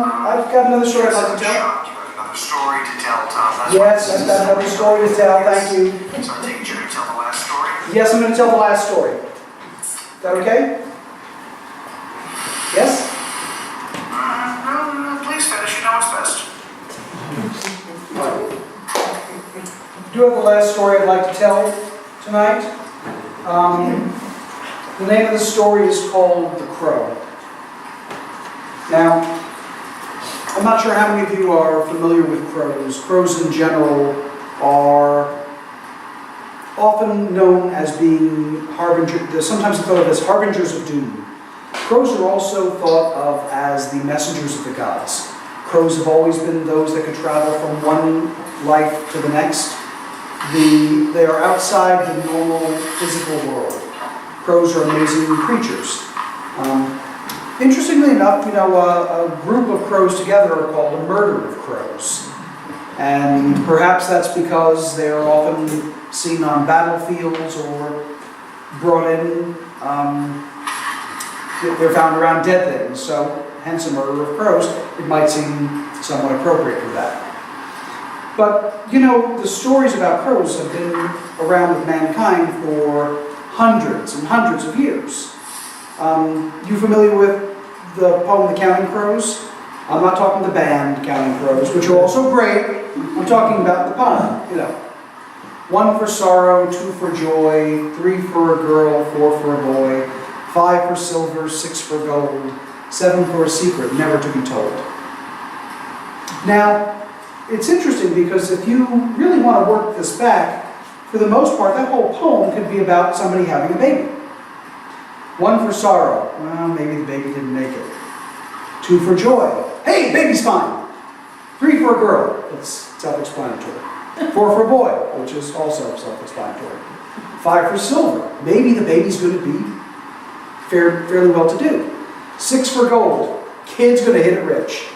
I've got another story I'd like to tell. You have another story to tell, Tom. That's Yes, I've got another story to tell. Thank you. So I take it you're going to tell the last story? Yes, I'm going to tell the last story. Is that okay? Yes? No, please finish. You know what's best. I do have the last story I'd like to tell tonight. The name of the story is called The Crow. Now, I'm not sure how many of you are familiar with crows. Crows in general are often known as being harbingers, sometimes thought of as harbingers of doom. Crows are also thought of as the messengers of the gods. Crows have always been those that could travel from one life to the next. They are outside the normal physical world. Crows are amazing creatures. Interestingly enough, a group of crows together are called a murder of crows. And perhaps that's because they are often seen on battlefields or brought in. They're found around dead things, so hence a murder of crows. It might seem somewhat appropriate for that. But, the stories about crows have been around with mankind for hundreds and hundreds of years. You familiar with the poem The Counting Crows? I'm not talking the band Counting Crows, which are also great. I'm talking about the poem, 1 for sorrow, 2 for joy, 3 for a girl, 4 for a boy, 5 for silver, 6 for gold, 7 for a secret never to be told. Now, it's interesting because if you really want to work this back, for the most part, that whole poem could be about somebody having a baby. 1 for sorrow. Well, maybe the baby didn't make it. 2 for joy. Hey, baby's fine. 3 for a girl. That's self-explanatory. 4 for a boy, which is also self-explanatory. 5 for silver. Maybe the baby's going to be fairly well-to-do. 6 for gold. Kid's going to hit it rich.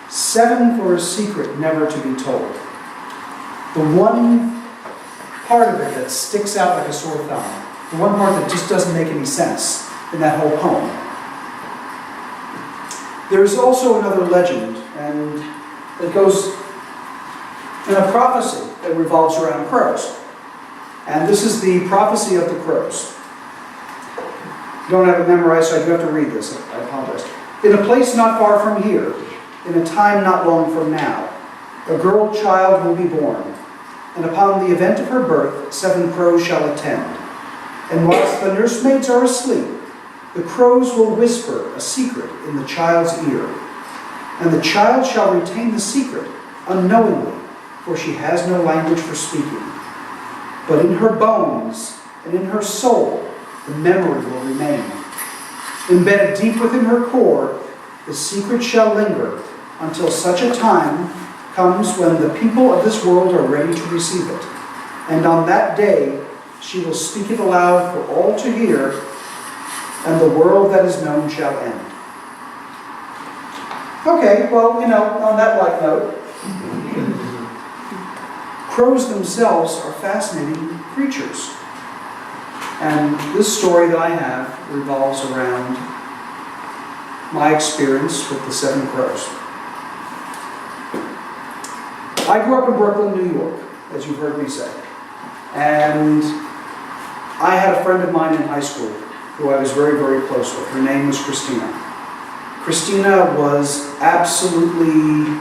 7 for a secret never to be told. The one part of it that sticks out like a sore thumb, the one part that just doesn't make any sense in that whole poem. There's also another legend, and it goes in a prophecy that revolves around crows. And this is the prophecy of the crows. I don't have it memorized, so I do have to read this. I apologize. In a place not far from here, in a time not long from now, a girl child will be born, and upon the event of her birth, 7 crows shall attend. And whilst the nursemaids are asleep, the crows will whisper a secret in the child's ear. And the child shall retain the secret unknowingly, for she has no language for speaking. But in her bones and in her soul, the memory will remain. Embedded deep within her core, the secret shall linger until such a time comes when the people of this world are ready to receive it. And on that day, she will speak it aloud for all to hear, and the world that is known shall end. Okay, well, on that light note, crows themselves are fascinating creatures. And this story that I have revolves around my experience with the 7 crows. I grew up in Brooklyn, New York, as you've heard me say. And I had a friend of mine in high school who I was very, very close with. Her name was Christina. Christina was absolutely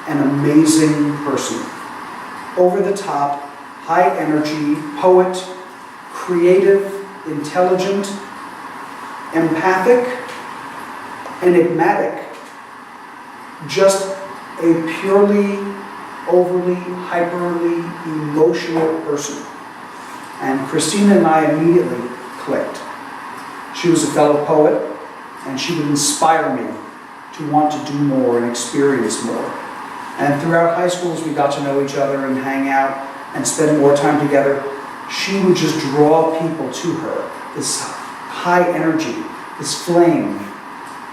an amazing person. Over the top, high energy, poet, creative, intelligent, empathic, enigmatic, just a purely, overly, hyperly emotional person. And Christina and I immediately clicked. She was a fellow poet, and she would inspire me to want to do more and experience more. And throughout high school, as we got to know each other and hang out and spend more time together, she would just draw people to her. This high energy, this flame.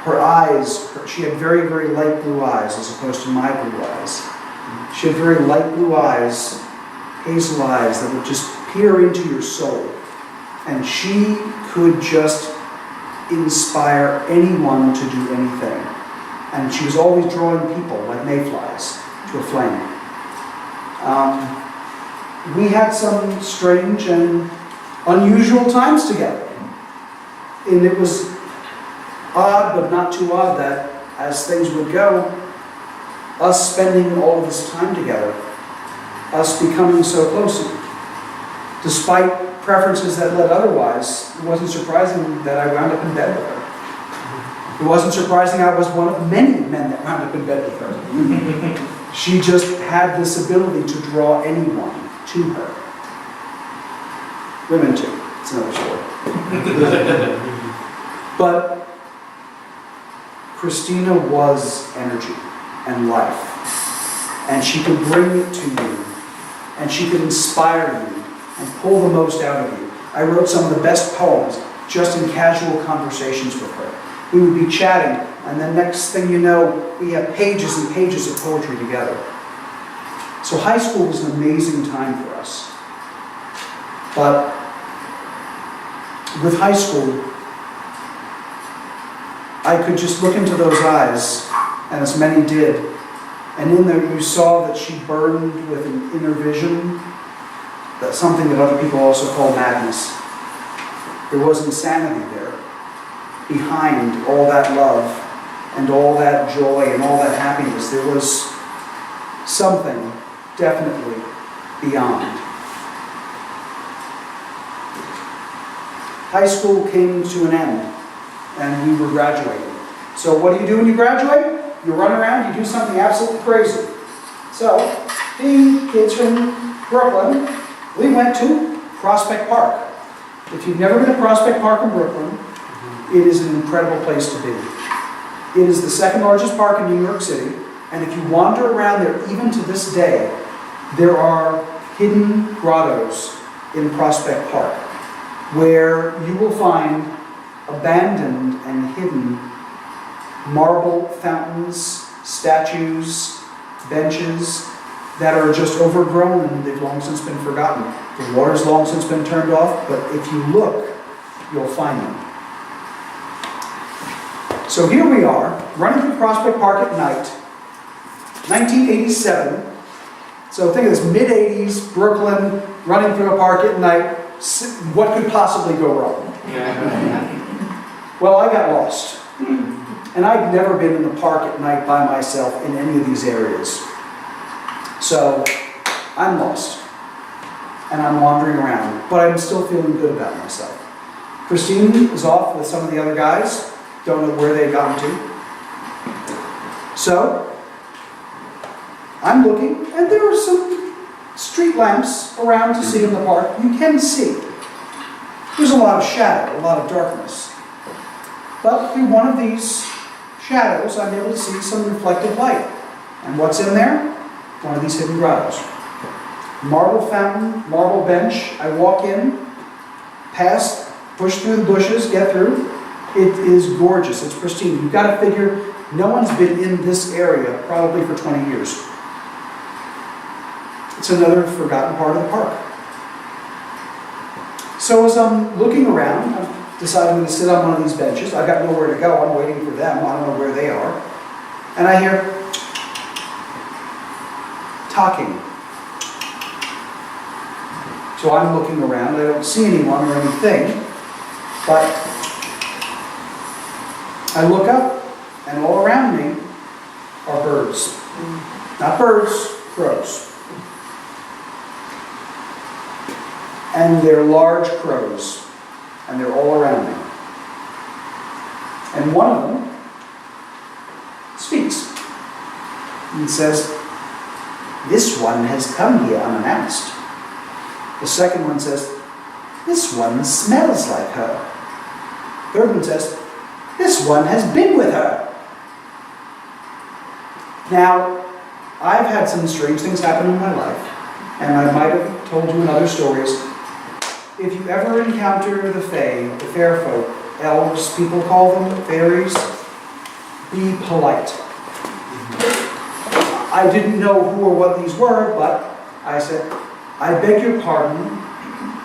Her eyes, she had very, very light blue eyes as opposed to my blue eyes. She had very light blue eyes, hazel eyes that would just peer into your soul. And she could just inspire anyone to do anything. And she was always drawing people like mayflies to a flame. We had some strange and unusual times together. And it was odd, but not too odd, that as things would go, us spending all of this time together, us becoming so close, despite preferences that led otherwise, it wasn't surprising that I wound up in bed with her. It wasn't surprising I was one of many men that wound up in bed with her. She just had this ability to draw anyone to her. Women too. It's another story. But Christina was energy and life. And she could bring it to you. And she could inspire you and pull the most out of you. I wrote some of the best poems just in casual conversations with her. We would be chatting, and the next thing you know, we have pages and pages of poetry together. So high school was an amazing time for us. But with high school, I could just look into those eyes, and as many did, and in there you saw that she burned with an inner vision, that's something that other people also call madness. There was insanity there, behind all that love and all that joy and all that happiness. There was something definitely beyond. High school came to an end, and we were graduating. So what do you do when you graduate? You run around, you do something absolutely crazy. So, being kids from Brooklyn, we went to Prospect Park. If you've never been to Prospect Park in Brooklyn, it is an incredible place to be. It is the second largest park in New York City, and if you wander around there, even to this day, there are hidden grottos in Prospect Park, where you will find abandoned and hidden marble fountains, statues, benches that are just overgrown and they've long since been forgotten. The water's long since been turned off, but if you look, you'll find them. So here we are, running through Prospect Park at night, 1987. So think of this, mid-80s, Brooklyn, running through a park at night. What could possibly go wrong? Well, I got lost. And I'd never been in the park at night by myself in any of these areas. So I'm lost. And I'm wandering around, but I'm still feeling good about myself. Christine is off with some of the other guys. Don't know where they've gotten to. So, I'm looking, and there are some street lamps around to see in the park. You can see. There's a lot of shadow, a lot of darkness. But through one of these shadows, I'm able to see some reflective light. And what's in there? One of these hidden grottos. Marble fountain, marble bench. I walk in, past, push through the bushes, get through. It is gorgeous. It's pristine. You've got to figure no one's been in this area probably for 20 years. It's another forgotten part of the park. So as I'm looking around, I'm deciding to sit on one of these benches. I've got nowhere to go. I'm waiting for them. I don't know where they are. And I hear talking. So I'm looking around. I don't see anyone or anything. But I look up, and all around me are birds. Not birds, crows. And they're large crows, and they're all around me. And one of them speaks. And says, "This one has come here unannounced." The second one says, "This one smells like her." Third one says, "This one has been with her." Now, I've had some strange things happen in my life, and I might have told you in other stories. If you ever encounter the Fae, the fair folk, elves, people call them, fairies, be polite. I didn't know who or what these were, but I said, "I beg your pardon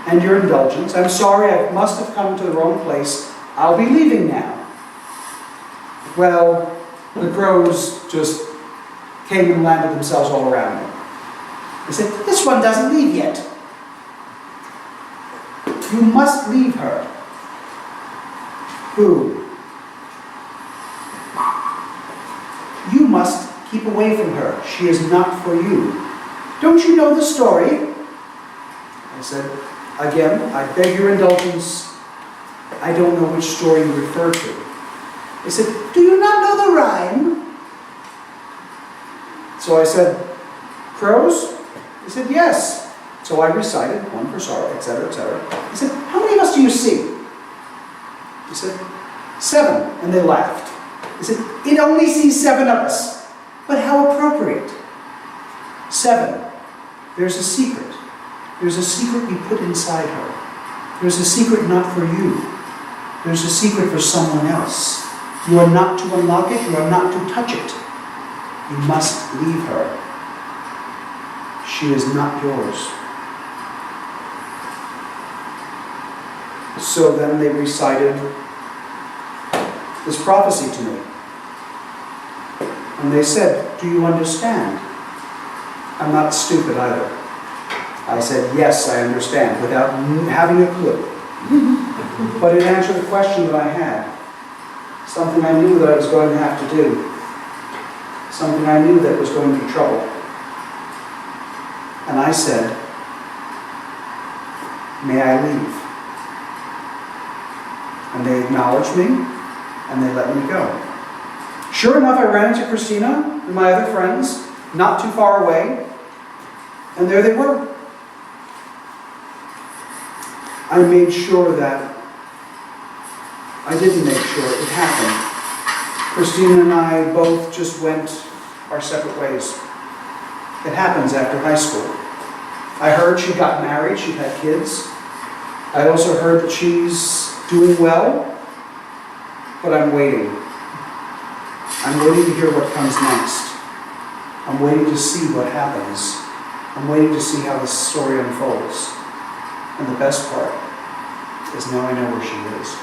and your indulgence. I'm sorry, I must have come to the wrong place. I'll be leaving now." Well, The crows just came and landed themselves all around me. They said, "This one doesn't leave yet. You must leave her." Who? "You must keep away from her. She is not for you. Don't you know the story?" I said, "Again, I beg your indulgence. I don't know which story you refer to." They said, "Do you not know the rhyme?" So I said, "Crows?" They said, "Yes." So I recited, one for sorrow, etc., etc. He said, "How many of us do you see?" He said, "7." And they laughed. He said, "It only sees 7 of us." But how appropriate. 7. There's a secret. There's a secret we put inside her. There's a secret not for you. There's a secret for someone else. You are not to unlock it. You are not to touch it. You must leave her. She is not yours. So then they recited this prophecy to me. And they said, "Do you understand?" I'm not stupid either. I said, "Yes, I understand," without having a clue. But it answered a question that I had. Something I knew that I was going to have to do. Something I knew that was going to be trouble. And I said, "May I leave?" And they acknowledged me, and they let me go. Sure enough, I ran into Christina and my other friends, not too far away, and there they were. I made sure that I didn't make sure it happened. Christina and I both just went our separate ways. It happens after high school. I heard she got married, she had kids. I also heard that she's doing well, but I'm waiting. I'm waiting to hear what comes next. I'm waiting to see what happens. I'm waiting to see how this story unfolds. And the best part is now I know where she is.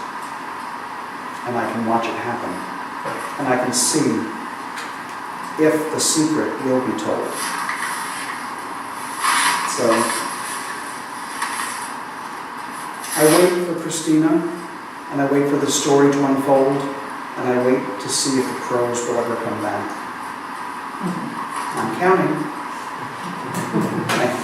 And I can watch it happen. And I can see if the secret will be told. So, I wait for Christina, and I wait for the story to unfold, and I wait to see if the crows will ever come back. I'm counting. Thank you.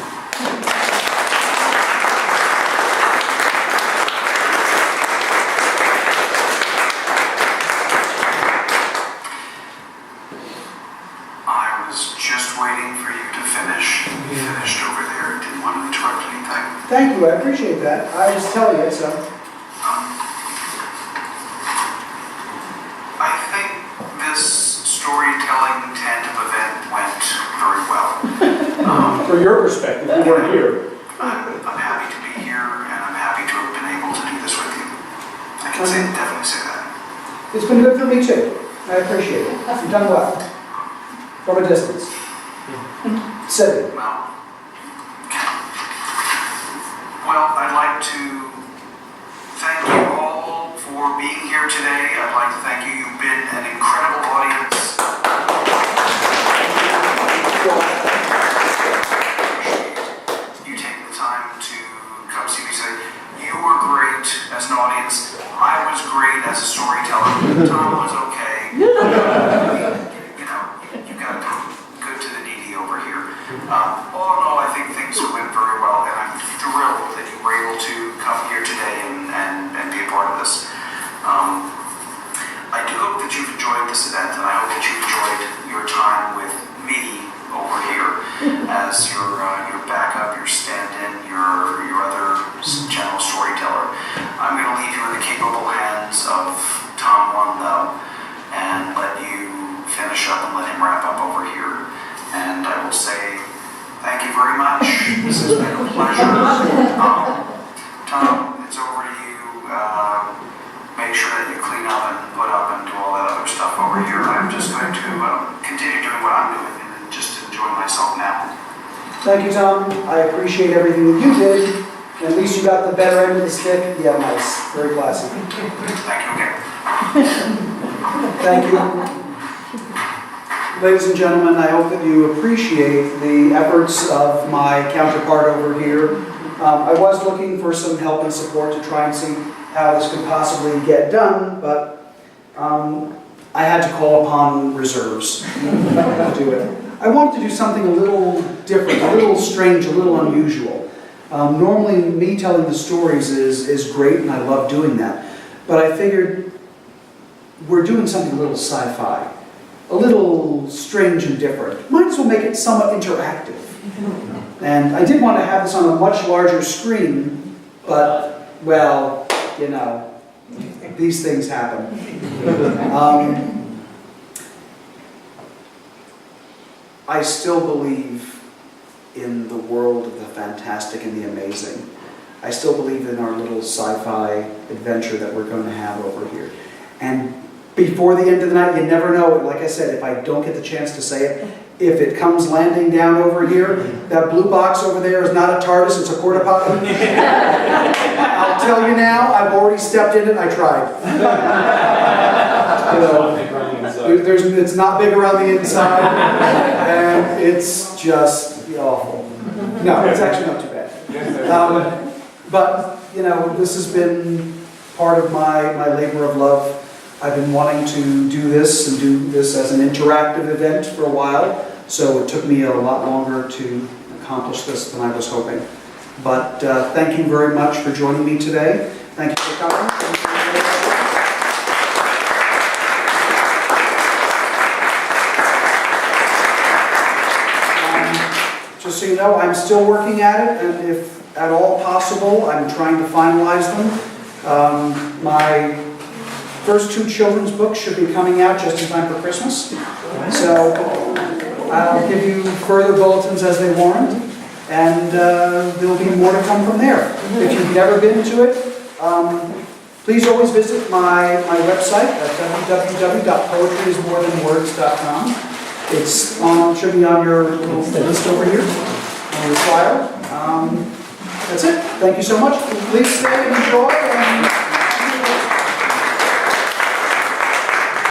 I was just waiting for you to finish. You finished over there. Didn't want to interrupt anything. Thank you, I appreciate that. I was telling you, so. I think this storytelling tandem event went very well. From your perspective, you weren't here. I'm happy to be here, and I'm happy to have been able to do this with you. I can definitely say that. It's been good for me too. I appreciate it. You've done well. From a distance. Sitting. Well, I'd like to thank you all for being here today. I'd like to thank you. You've been an incredible audience. You taking the time to come see me say, you were great as an audience. I was great as a storyteller. Tom was okay. You got good to the needy over here. All in all, I think things went very well, and I'm thrilled that you were able to come here today and be a part of this. I do hope that you've enjoyed this event, and I hope that you've enjoyed your time with me over here as your backup, your stand-in, your other general storyteller. I'm going to leave you in the capable hands of Tom Wunlow and let you finish up and let him wrap up over here. And I will say thank you very much. This has been a pleasure. Tom, it's over to you. Make sure that you clean up and put up and do all that other stuff over here. I'm just going to continue doing what I'm doing and just enjoy myself now. Thank you, Tom. I appreciate everything that you did. At least you got the better end of the stick. Yeah, nice. Very classy. Thank you again. Thank you. ladies and gentlemen, I hope that you appreciate the efforts of my counterpart over here. I was looking for some help and support to try and see how this could possibly get done, but I had to call upon reserves to do it. I wanted to do something a little different, a little strange, a little unusual. Normally, me telling the stories is great, and I love doing that. But I figured we're doing something a little sci-fi, a little strange and different. Might as well make it somewhat interactive. And I did want to have this on a much larger screen, but, well, you know, these things happen. I still believe in the world of the fantastic and the amazing. I still believe in our little sci-fi adventure that we're going to have over here. And before the end of the night, you never know, like I said, if I don't get the chance to say it, if it comes landing down over here, that blue box over there is not a TARDIS, it's a porta potty. I'll tell you now, I've already stepped in it, I tried. You know, it's not big around the inside, and it's just awful. No, it's actually not too bad. But, you know, this has been part of my labor of love. I've been wanting to do this and do this as an interactive event for a while, so it took me a lot longer to accomplish this than I was hoping. But thank you very much for joining me today. Thank you for coming. Just so you know, I'm still working at it, and if at all possible, I'm trying to finalize them. My first 2 children's books should be coming out just in time for Christmas. So I'll give you further bulletins as they warrant, and there'll be more to come from there. If you've never been to it, please always visit my website at www.poetryismorethanwords.com. It's on, should be on your little list over here, on your flyer. That's it. Thank you so much. Please stay and enjoy.